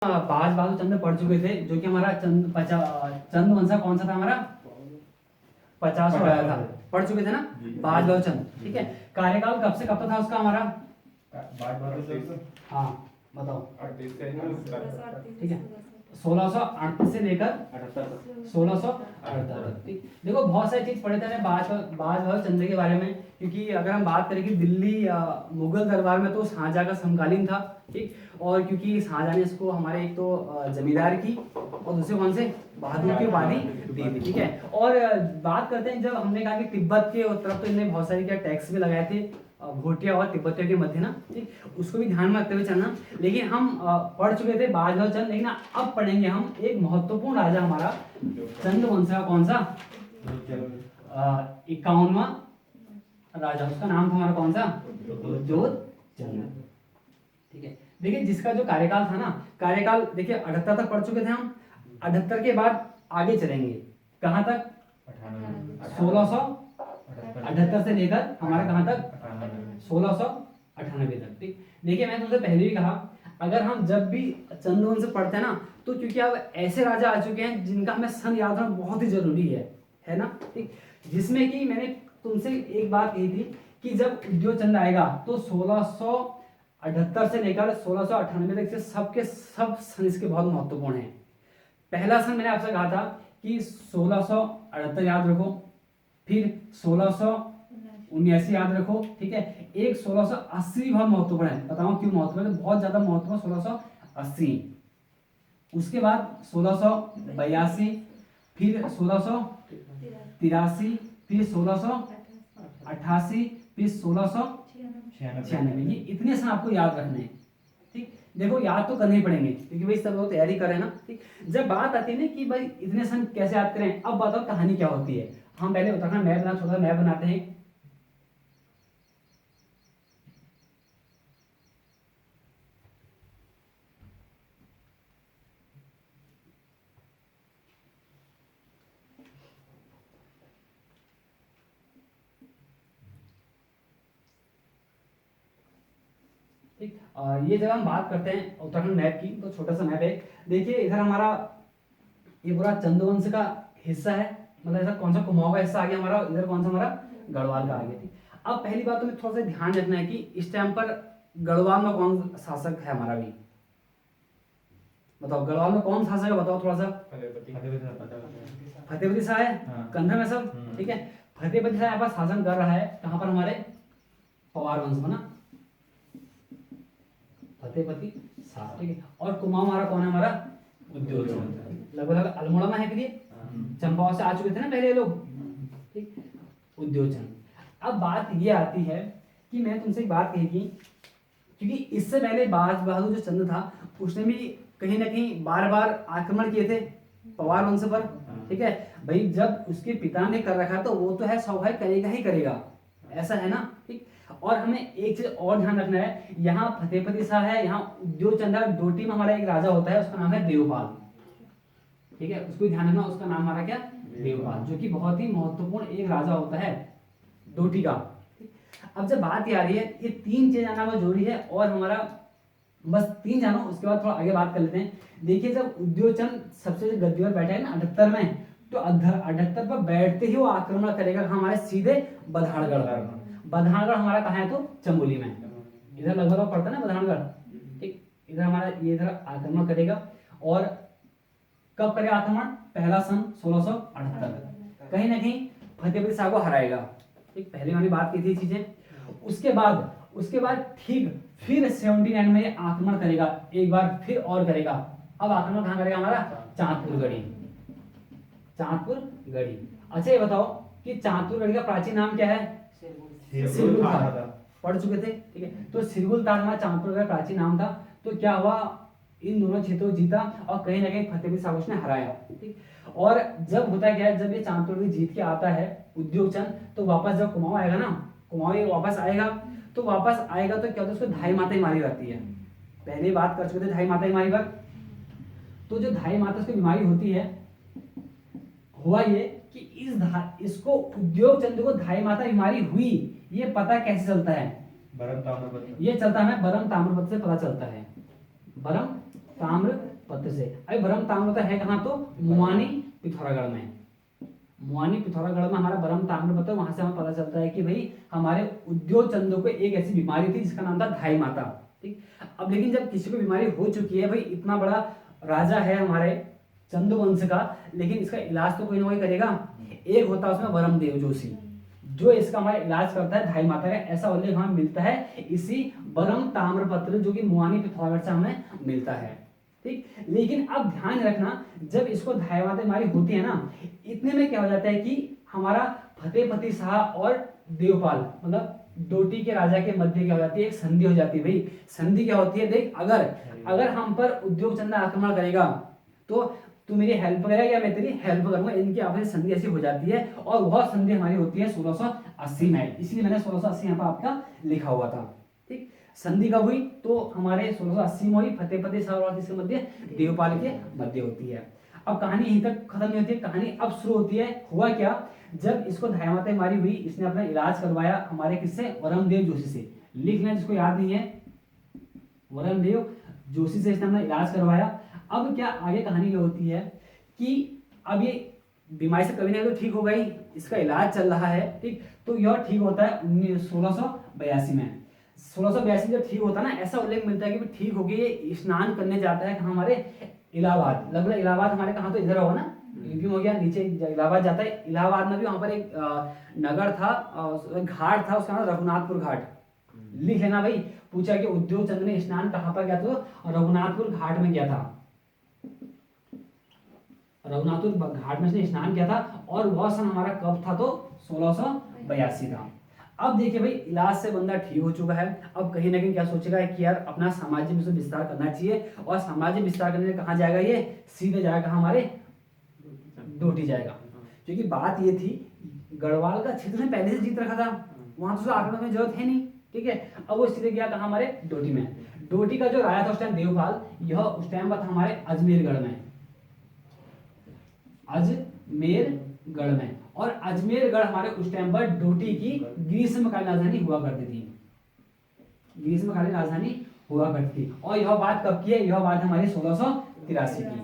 बाज बहादुर चंद पढ़ चुके थे, जो कि हमारा चंद वंशा कौन सा था हमारा 50 आया था, पढ़ चुके थे ना बाज बहादुर चंद। ठीक है, कार्यकाल कब से कब तक था उसका हमारा? हाँ बताओ। ठीक है, 1638 से लेकर 1678 तक। देखो बहुत सारी चीज पढ़े थे बाज बहादुर चंद के बारे में, क्योंकि अगर हम बात करें कि दिल्ली मुगल दरबार में तो शाहजहां का समकालीन था। ठीक, और क्योंकि शाहजहां ने इसको हमारे एक तो जमींदार की और दूसरे कौन से बहादुर की उपाधि दी थी। ठीक है, और बात करते हैं, जब हमने कहा कि तिब्बत के तरफ तो इन्हें बहुत सारी क्या टैक्स भी लगाए थे, भोटिया और तिब्बतियों के मध्य ना। ठीक, उसको भी ध्यान में रखते हुए चलना। लेकिन हम पढ़ चुके थे बाज बहादुर चंद, लेकिन अब पढ़ेंगे हम एक महत्वपूर्ण राजा हमारा चंद वंश का, कौन सा 51वां राजा, उसका नाम था हमारा कौन सा जोधचंद। ठीक है, देखिए जिसका जो कार्यकाल था ना, कार्यकाल देखिए 78 तक पढ़ चुके थे हम। 78 के बाद आगे चलेंगे कहां तक? 1678 से लेकर हमारा कहां तक? 1698 तक। ठीक, देखिए मैं तुमसे पहले भी कहा, अगर हम जब भी चंद्रवंश पढ़ते हैं ना, तो क्योंकि अब ऐसे राजा आ चुके हैं जिनका हमें सन याद रखना बहुत ही जरूरी है ना। ठीक, जिसमें कि मैंने तुमसे एक बात कही थी कि जब उद्योगचंद आएगा तो 1678 से लेकर 1698 तक से सबके सब सन इसके बहुत महत्वपूर्ण हैं। पहला सन मैंने आपसे कहा था कि 1678 याद रखो, फिर 1679 याद रखो। ठीक है, एक 1680 बहुत महत्वपूर्ण है, बताओ क्यों महत्वपूर्ण है? बहुत ज्यादा महत्वपूर्ण 1680। उसके बाद 1682, फिर 1683, फिर 1688, फिर 1696। ये इतने सन आपको याद रखने हैं। ठीक, देखो याद तो करने ही पड़ेंगे क्योंकि भाई सब लोग तैयारी कर रहे हैं ना। ठीक, जब बात आती है ना कि भाई इतने सन कैसे याद करें, अब बताओ कहानी क्या होती है। हम पहले उत्तराखंड मैप बना, छोटा सा मैप बनाते हैं। ठीक, ये जब हम बात करते हैं उत्तराखंड मैप की, तो छोटा सा मैप है। देखिए इधर हमारा ये पूरा चंद्रवंश का हिस्सा है, मतलब ऐसा कौन सा कुमाऊं का हिस्सा आ गया हमारा, इधर कौन सा हमारा गढ़वाल का आ गया। ठीक, अब पहली बात तो मैं थोड़ा सा ध्यान रखना है कि इस टाइम पर गढ़वाल में कौन शासक है हमारा भी, बताओ गढ़वाल में कौन शासक है, बताओ थोड़ा सा। फतेहपति शाह है, कंधा में सब। ठीक है, फतेहपति शाह यहाँ पर शासन कर रहा है, कहाँ पर? हमारे पवार वंश में ना, फतेहपति शाह। ठीक है, और कुमाऊं हमारा कौन है? हमारा उद्योगचंद। लगभग अल्मोड़ा में है कि चंपावत से आ चुके थे ना पहले लोग। ठीक, उद्योगचंद। अब बात ये आती है कि मैं तुमसे एक बात कही थी, क्योंकि इससे पहले बाज बहादुर जो चंद था उसने भी कहीं ना कहीं बार बार आक्रमण किए थे पवार वंश पर। ठीक है भाई, जब उसके पिता ने कर रखा तो वो तो है स्वाभाविक करेगा ही करेगा, ऐसा है ना। ठीक, और हमें एक चीज और ध्यान रखना है, यहाँ फतेहपति शाह है, यहाँ उद्योगचंद है, दो टीम हमारा एक राजा होता है, उसका नाम है देवपाल। ठीक है, उसको ध्यान रखना, उसका नाम हमारा क्या? देवपाल, जो कि बहुत ही महत्वपूर्ण एक राजा होता है डोटी का। अब जब बात ये आ रही है, ये तीन चीज जानना बहुत जरूरी है, और हमारा बस तीन जानो, उसके बाद थोड़ा आगे बात कर लेते हैं। देखिए जब उद्योगचंद सबसे गद्दी पर बैठा है ना 78 में, तो 78 पर बैठते ही वो आक्रमण करेगा हमारे सीधे बधाड़गढ़। बधाड़गढ़ हमारा कहाँ है? तो चमोली में, इधर लगभग पड़ता है ना बधाड़गढ़। ठीक, इधर हमारा ये इधर आक्रमण करेगा, और कब करेगा आक्रमण? पहला सन 1678, कहीं ना कहीं फतेहपति शाह को हराएगा। ठीक, पहले मैंने बात की थी चीजें। उसके बाद ठीक फिर 79 में आक्रमण करेगा, एक बार फिर और करेगा। अब आक्रमण कहाँ करेगा? हमारा चांदपुरगढ़ी। चांदपुरगढ़ी। अच्छा ये बताओ कि चांदपुरगढ़ी का प्राचीन नाम क्या है? सिरगुल थाना, पढ़ चुके थे। ठीक है, तो सिरगुल थाना चांदपुर का प्राचीन नाम था। तो क्या हुआ, इन दोनों क्षेत्रों जीता और कहीं ना कहीं फतेहपति शाह उसने हराया। ठीक, और जब होता क्या है, जब ये चांदपुर जीत के आता है उद्योगचंद, तो वापस जब कुमाऊं आएगा ना, कुमाऊं वापस आएगा, तो क्या होता है, उसको धाई माता ही मारी जाती है। पहले बात कर चुके थे धाई माता ही मारी पर। तो जो धाई माता की बीमारी होती है, हुआ ये कि इसको उद्योगचंद को धाई माता बीमारी हुई, ये पता कैसे चलता है? बरम ताम्रपत्र। ये चलता है, बरम ताम्रपत्र से पता चलता है। बरम ताम्र पत्र से। अभी ब्रह्म ताम्रपत्र है कहाँ, तो मुआनी पिथौरागढ़ में। मुआनी पिथौरागढ़ में हमारा ब्रह्म ताम्रपत्र, वहां से हमें पता चलता है कि भाई हमारे उद्योग चंदों को एक ऐसी बीमारी थी जिसका नाम था धाई माता। ठीक, अब लेकिन जब किसी को बीमारी हो चुकी है, भाई इतना बड़ा राजा है हमारे चंदू वंश का, लेकिन इसका इलाज तो कोई ना कोई करेगा। एक होता है उसमें वरमदेव जोशी, जो इसका हमारा इलाज करता है धाई माता का। ऐसा उल्लेख हमें मिलता है इसी ब्रह्म ताम्रपत्र जो कि मुआनी पिथौरागढ़ से हमें मिलता है। ठीक, लेकिन अब ध्यान रखना, जब इसको धाई माता बीमारी होती है ना, इतने में क्या हो जाता है कि हमारा फतेहपति शाह और देवपाल मतलब डोटी के राजा के मध्य क्या हो जाती है, एक संधि हो जाती है। भाई संधि क्या होती है, देख अगर हम पर उद्योग चंदा आक्रमण करेगा तो तू मेरी हेल्प करेगा या मैं तेरी हेल्प करूंगा, इनकी आपस में संधि ऐसी हो जाती है। और वह संधि हमारी होती है 1680 में, इसलिए मैंने 1680 यहाँ पर आपका लिखा हुआ था। ठीक, संधि कब हुई, तो हमारे 1680 में हुई, फतेहपति शाह और किसके मध्य, देवपाल के मध्य होती है। अब कहानी यहीं तक खत्म नहीं होती है, कहानी अब शुरू होती है। हुआ क्या, जब इसको धाई माता बीमारी हुई, इसने अपना इलाज करवाया हमारे किससे, वरमदेव जोशी से। लिख लें जिसको याद नहीं है, वरमदेव जोशी से इसने अपना इलाज करवाया। अब क्या आगे कहानी ये होती है कि अब ये बीमारी से कभी ना तो ठीक हो गई, इसका इलाज चल रहा है। ठीक, तो यह ठीक होता है 1682 में। 1682 जब ठीक होता है ना, ऐसा उल्लेख मिलता है कि ठीक हो गई, ये स्नान करने जाता है कहाँ, हमारे इलाहाबाद। लगभग इलाहाबाद हमारे कहाँ, तो इधर होगा ना, यूपी हो गया, नीचे इलाहाबाद जाता है। इलाहाबाद में भी वहां पर एक नगर था, घाट था, उसका नाम रघुनाथपुर घाट। लिख लेना भाई, पूछा कि उद्योग चंद ने स्नान कहाँ पर किया, तो रघुनाथपुर घाट में किया था। रघुनाथपुर घाट में इसने स्नान किया था, और वह सन हमारा कब था, तो 1682 था। अब देखिए भाई, इलाज से बंदा ठीक हो चुका है। अब कहीं ना कहीं क्या सोचेगा कि यार अपना सामाजिक विस्तार करना चाहिए, और सामाजिक विस्तार करने कहाँ जाएगा, ये सीधे जाएगा हमारे डोटी जाएगा। क्योंकि बात ये थी, गढ़वाल का क्षेत्र में पहले से जीत रखा था, वहां तो आक्रमण में जरूरत है नहीं। ठीक है, अब वो सीधे गया कहाँ, हमारे डोटी में। डोटी का जो राजा था उस टाइम देवपाल, यह उस टाइम था हमारे अजमेरगढ़ में, अजमेरगढ़ में। और अजमेरगढ़ हमारे उस टाइम पर डोटी की ग्रीष्मकालीन राजधानी हुआ करती थी, ग्रीष्मकालीन राजधानी हुआ करती थी। और यह बात कब की है, यह बात हमारी 1683 की।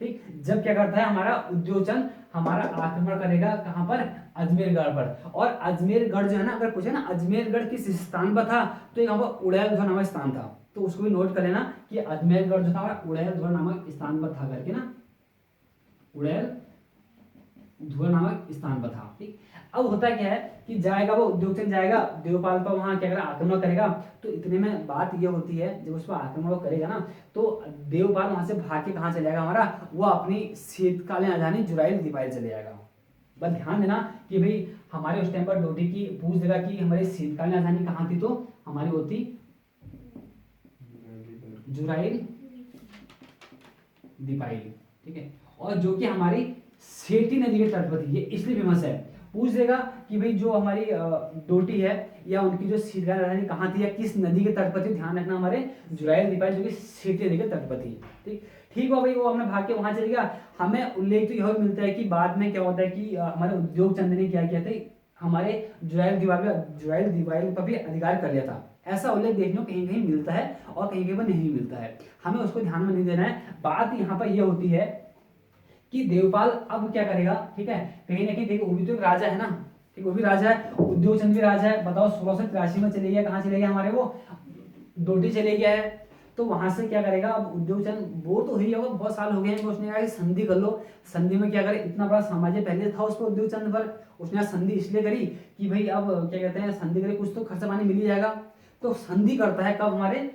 ठीक, जब क्या करता है हमारा उद्योगचंद हमारा आक्रमण करेगा कहां पर, अजमेरगढ़ पर। और अजमेरगढ़ जो है ना, अगर पूछे ना अजमेरगढ़ किस स्थान पर था, तो यहाँ पर उड़ैल ध्वज नामक स्थान था। तो उसको भी नोट कर लेना कि अजमेरगढ़ जो था उड़ैल ध्वज नामक स्थान पर था करके ना, उड़ैल ध्वज नामक स्थान पर था। ठीक, अब होता क्या है कि जाएगा वो उद्योगचंद जाएगा देवपाल पर, वहां क्या करेगा, आक्रमण करेगा। तो इतने में बात ये होती है, जब उस पर आक्रमण करेगा ना, तो देवपाल वहां से भाग के कहाँ चले जाएगा हमारा, वो अपनी शीतकालीन राजधानी जुराइल दीपाइल चले जाएगा। बस ध्यान देना कि भाई हमारे उस टाइम पर डोटी की पूछ देगा कि हमारी शीतकालीन राजधानी कहाँ थी, तो हमारी होती जुराइल दीपाइल। ठीक है, और जो कि हमारी सेठी नदी के तट पर थी, ये इसलिए फेमस है। पूछ देगा कि भाई जो हमारी डोटी है या उनकी जो शीतकालीन राजधानी कहाँ थी या किस नदी के तट पर थी, ध्यान रखना हमारे जुराइल दीपाइल जो कि सेठी नदी के तट पर थी। ठीक, ठीक हुआ भाई, वो हमने भाग के वहां चले गया। हमें उल्लेख तो यह मिलता है कि बाद में क्या होता है कि हमारे उद्योग चंद ने क्या किया था, हमारे जुराइल दीपाइल पर भी अधिकार कर लिया था। ऐसा उल्लेख देखने को कहीं कहीं मिलता है और कहीं कहीं पर नहीं मिलता है, हमें उसको ध्यान में नहीं देना है। बात यहाँ पर यह होती है कि देवपाल अब क्या करेगा। ठीक है, कहीं ना कहीं देखो वो भी तो एक राजा है ना, ठीक, वो भी राजा है, उद्योगचंद भी राजा है। बताओ 1683 में चले गया, कहाँ चले गया हमारे, वो डोटी चले गया है। तो वहां से क्या करेगा, अब उद्योगचंद बोर तो हुई होगा, बहुत साल हो गए हैं, उसने कहा कि संधि कर लो। संधि में क्या करे, इतना बड़ा साम्राज्य पहले था उस पर उद्योगचंद पर, उसने संधि इसलिए करी कि भाई अब क्या कहते हैं, संधि करे कुछ तो खर्चा पानी मिल ही जाएगा। तो संधि करता है कब, हमारे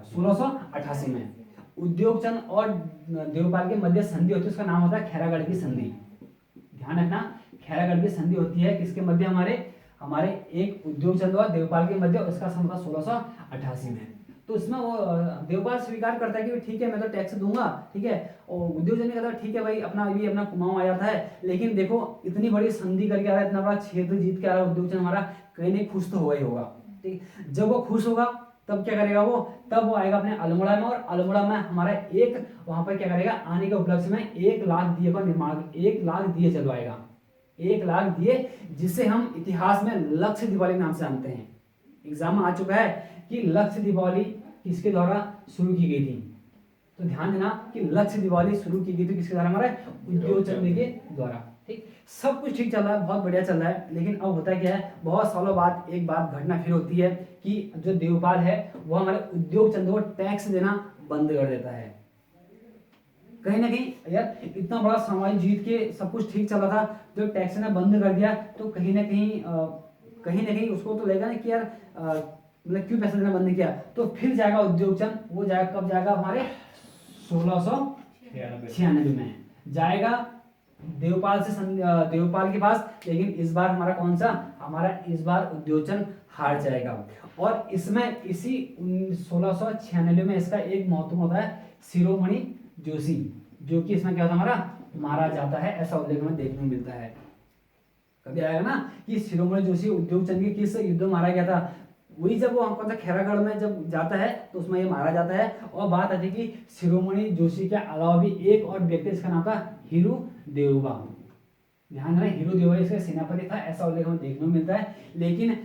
1688 में। उद्योगचंद और देवपाल के मध्य संधि होती है, उसका नाम होता है खैरागढ़ की संधि। ध्यान रखना, खैरागढ़ की संधि होती है किसके मध्य, हमारे एक उद्योगचंद और देवपाल के मध्य, उसका सन था 1688 में। तो इसमें वो देवपाल स्वीकार करता है कि ठीक है मैं तो टैक्स दूंगा, ठीक है, और उद्योगचंद कहता है ठीक है भाई अपना कुमाऊं आ जाता है। लेकिन देखो इतनी बड़ी संधि करके आ रहा है, इतना बड़ा क्षेत्र जीत के आ रहा है उद्योगचंद हमारा, कहीं नहीं खुश तो होगा ही होगा। ठीक, जब वो खुश होगा तब क्या करेगा वो, तब वो आएगा अपने अल्मोड़ा में, और अल्मोड़ा में हमारा एक वहां पर क्या करेगा, आने के उपलक्ष्य में 1 लाख दिए का निर्माण, 1 लाख दिए चलवाएगा, 1 लाख दिए, जिसे हम इतिहास में लक्ष्य दीपावली नाम से जानते हैं। एग्जाम में आ चुका है कि लक्ष्य दीपावली किसके द्वारा शुरू की गई थी, तो ध्यान देना कि लक्ष्य दिवाली शुरू की गई थी किसके द्वारा, हमारे उद्योग चंद के द्वारा। ठीक, सब कुछ ठीक चल रहा है, बहुत बढ़िया चल रहा है, लेकिन अब होता क्या है, बहुत सालों बाद एक बात घटना फिर होती है कि जो देवपाल है वो हमारे उद्योग चंद को टैक्स देना बंद कर देता है। कहीं ना कहीं यार इतना बड़ा साम्राज्य जीत के सब कुछ ठीक चल रहा था, जो टैक्स ने बंद कर दिया तो कहीं ना कहीं उसको तो लगेगा ना कि यार मतलब क्यों पैसा देना बंद किया। तो फिर जाएगा उद्योग चंद, वो जाएगा कब जाएगा, हमारे 1696 में जाएगा देवपाल के पास। लेकिन इस बार हमारा कौन सा, हमारा इस बार उद्योग चंद हार जाएगा। और इसमें इसी 1696 में इसका एक महत्व होता है शिरोमणि जोशी, जो कि इसमें क्या होता है, हमारा मारा जाता है, ऐसा उल्लेख हमें देखने को मिलता है। कभी आएगा ना कि शिरोमणि जोशी उद्योग चंद के किस युद्ध में मारा गया था, वही जब वो कौन सा खैरागढ़ में जब जाता है तो उसमें ये मारा जाता है। और बात आती है कि शिरोमणि जोशी के अलावा भी एक और व्यक्ति, इसका नाम था हीरू देवबा। ध्यान रहे, हीरू देवबा इसका सेनापति था, ऐसा उल्लेख हमें देखने को मिलता है। लेकिन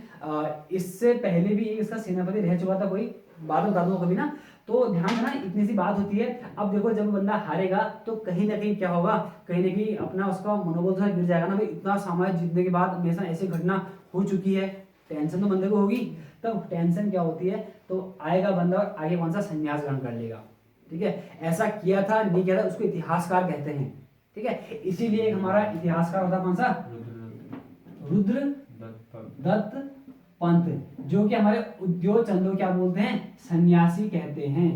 इससे पहले भी इसका सेनापति रह चुका था कोई, बाद में बता दूंगा कभी ना। तो ध्यान देना, इतनी सी बात होती है। अब देखो जब बंदा हारेगा तो कहीं ना कहीं क्या होगा, कहीं ना कहीं अपना उसका मनोबल थोड़ा गिर जाएगा ना, भाई इतना साम्राज्य जीतने के बाद हमेशा ऐसी घटना हो चुकी है, टेंशन तो बंदे को होगी। तब टेंशन क्या होती है, तो आएगा बंदा और आगे कौन सा संन्यास ग्रहण कर लेगा। ठीक है, ऐसा किया था नहीं किया था उसको इतिहासकार कहते हैं। ठीक है, इसीलिए एक हमारा इतिहासकार होता कौन सा, रुद्र दत्त पंत, जो कि हमारे उद्योग चंदो क्या बोलते हैं, सन्यासी कहते हैं।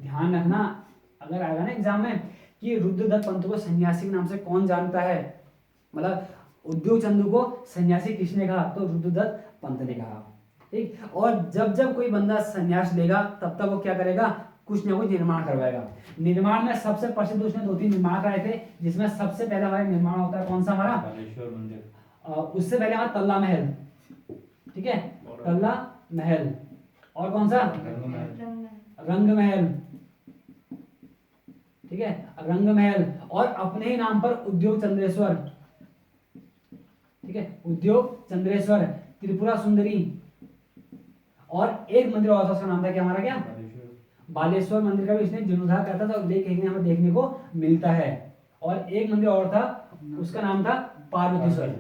ध्यान रखना, अगर आएगा ना एग्जाम में कि रुद्र दत्त पंत को सन्यासी के नाम से कौन जानता है, मतलब उद्योग चंदो को सन्यासी किसने कहा, तो रुद्र दत्त पंत ने कहा। ठीक, और जब जब कोई बंदा सन्यास लेगा तब तक वो क्या करेगा, कुछ ना कुछ निर्माण करवाएगा। निर्माण में सबसे प्रसिद्ध उसने 2-3 निर्माण कराए थे, जिसमें सबसे पहले हमारा निर्माण होता है कौन सा, हमारा बालेश्वर मंदिर। उससे पहले हमारा तल्ला महल, ठीक है, तल्ला महल, और कौन सा, रंग महल। ठीक है, रंग महल, और अपने ही नाम पर उद्योग चंद्रेश्वर। ठीक है, उद्योग चंद्रेश्वर, त्रिपुरा सुंदरी, और एक मंदिर और था, उसका नाम था क्या, हमारा क्या, बालेश्वर मंदिर का भी इसने जीर्णोद्धार करता था, उल्लेख हमें देखने को मिलता है। और एक मंदिर और था, उसका नाम था पार्वतीश्वर।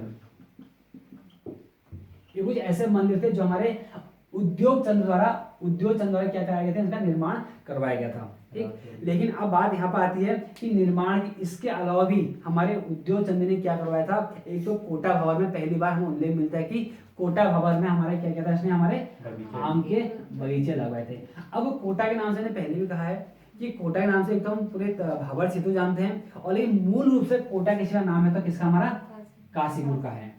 ये कुछ ऐसे मंदिर थे जो हमारे उद्योग चंद द्वारा क्या कराया गया था, इनका निर्माण करवाया गया था। ठीक, लेकिन अब बात यहाँ पर आती है कि निर्माण इसके अलावा भी हमारे उद्योग चंद ने क्या करवाया था। एक तो कोटा भवन में पहली बार हमें उल्लेख मिलता है कि कोटा भवन में हमारे क्या किया था, इसने हमारे आम के बगीचे लगवाए थे। अब कोटा के नाम से ने पहले भी कहा है कि कोटा के नाम से एकदम पूरे भाबर सेतु जानते हैं, और लेकिन मूल रूप से कोटा किसका नाम है, तो किसका, हमारा काशीपुर का है।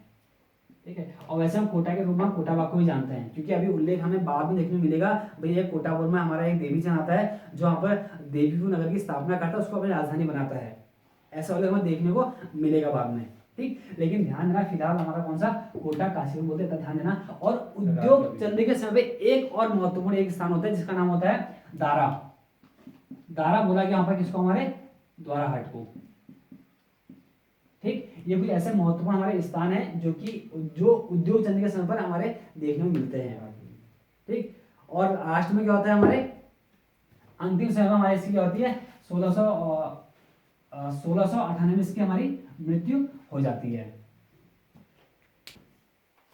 ठीक है, और वैसे हम कोटा के रूप में कोटा बाग को भी जानते हैं, क्योंकि अभी उल्लेख हमें बाद में देखने को मिलेगा। भाई ये कोटापुर में हमारा एक देवी चंद आता है, जो यहाँ पर देवीपुर नगर की स्थापना करता है, उसको अपनी राजधानी बनाता है, ऐसा उल्लेख हमें देखने को मिलेगा बाद में। ठीक, लेकिन ध्यान देना, फिलहाल हमारा कौन सा, कोटा काशीपुर बोलते हैं, ध्यान देना। और उद्योग चंद के समय एक और महत्वपूर्ण एक स्थान होता है जिसका नाम होता है दारा। दारा बोला गया यहाँ पर किसको, हमारे द्वाराहाट को। ठीक, ये कुछ ऐसे महत्वपूर्ण हमारे स्थान है जो उद्योग चंद के समय पर हमारे देखने को मिलते हैं। ठीक, और लास्ट में क्या होता है, हमारे अंतिम समय हमारे इसकी क्या होती है, 1698 में इसकी हमारी मृत्यु हो जाती है।